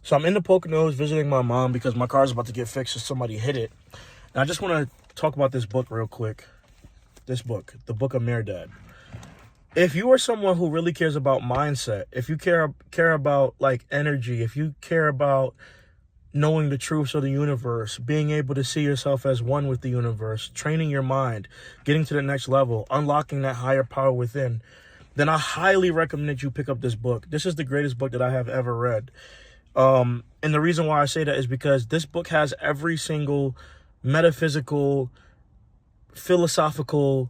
So I'm in the Poconos visiting my mom because my car's about to get fixed and somebody hit it. And I just want to talk about this book real quick. This book, The Book of Mehrdad. If you are someone who really cares about mindset, if you care about like energy, if you care about knowing the truths of the universe, being able to see yourself as one with the universe, training your mind, getting to the next level, unlocking that higher power within, then I highly recommend you pick up this book. This is the greatest book that I have ever read. And the reason why I say that is because this book has every single metaphysical, philosophical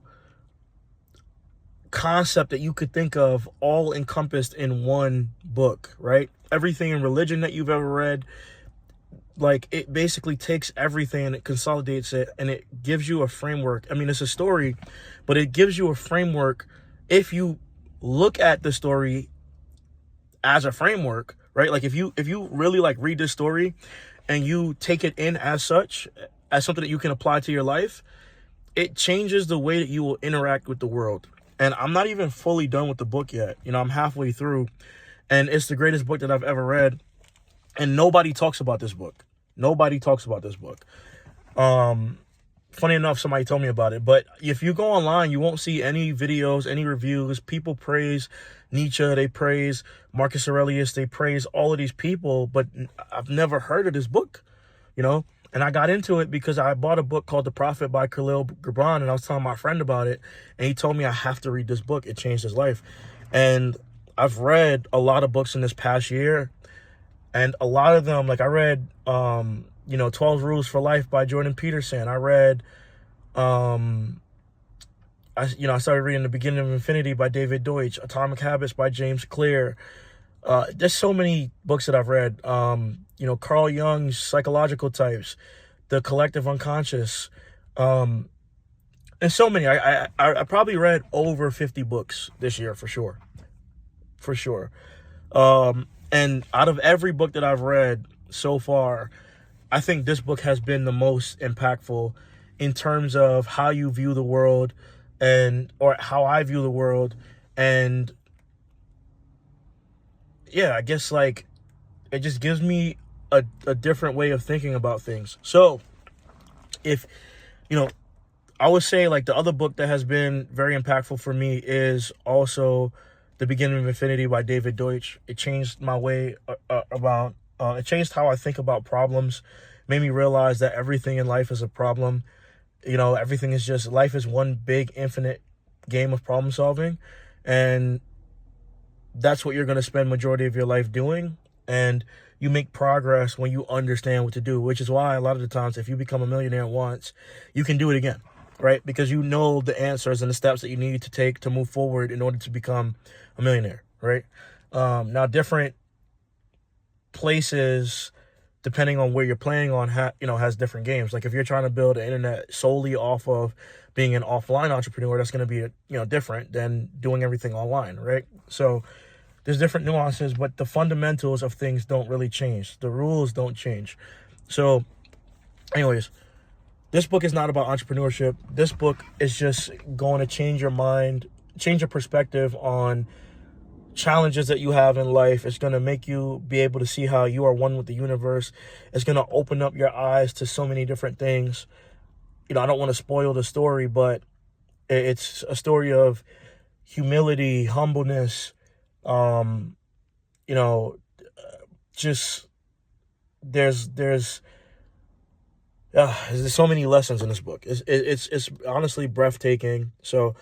concept that you could think of all encompassed in one book, right? Everything in religion that you've ever read, like it basically takes everything and it consolidates it and it gives you a framework. I mean, it's a story, but it gives you a framework if you look at the story as a framework, right? Like if you really like read this story and you take it in as such, as something that you can apply to your life, it changes the way that you will interact with the world. And I'm not even fully done with the book yet. You know, I'm halfway through, and it's the greatest book that I've ever read. And nobody talks about this book. Nobody talks about this book. Funny enough, somebody told me about it. But if you go online, you won't see any videos, any reviews. People praise Nietzsche. They praise Marcus Aurelius. They praise all of these people. But I've never heard of this book, you know. And I got into it because I bought a book called The Prophet by Khalil Gibran. And I was telling my friend about it. And he told me I have to read this book. It changed his life. And I've read a lot of books in this past year. And a lot of them, like I read, 12 Rules for Life by Jordan Peterson. I read, I started reading The Beginning of Infinity by David Deutsch, Atomic Habits by James Clear. There's so many books that I've read. Carl Jung's Psychological Types, The Collective Unconscious, and so many. I probably read over 50 books this year for sure. For sure. And out of every book that I've read so far, I think this book has been the most impactful in terms of how you view the world or how I view the world. And yeah, I guess like it just gives me a different way of thinking about things. So if, I would say like the other book that has been very impactful for me is also The Beginning of Infinity by David Deutsch. It changed my way it changed how I think about problems, made me realize that everything in life is a problem. Everything is just, life is one big infinite game of problem solving. And that's what you're going to spend majority of your life doing. And you make progress when you understand what to do, which is why a lot of the times if you become a millionaire once, you can do it again, right? Because you know the answers and the steps that you need to take to move forward in order to become a millionaire, right? Now, different places, depending on where you're playing on, has different games. Like if you're trying to build an internet solely off of being an offline entrepreneur, that's going to be, different than doing everything online, right? So there's different nuances, but the fundamentals of things don't really change. The rules don't change. So anyways, this book is not about entrepreneurship. This book is just going to change your mind, change your perspective on challenges that you have in life. It's going to make you be able to see how you are one with the universe. It's going to open up your eyes to so many different things. I don't want to spoil the story, but it's a story of humility, humbleness, just there's so many lessons in this book. It's honestly breathtaking. So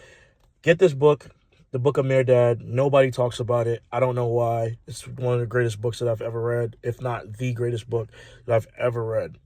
get this book, The Book of Mehrdad. Nobody talks about it. I don't know why. It's one of the greatest books that I've ever read, if not the greatest book that I've ever read.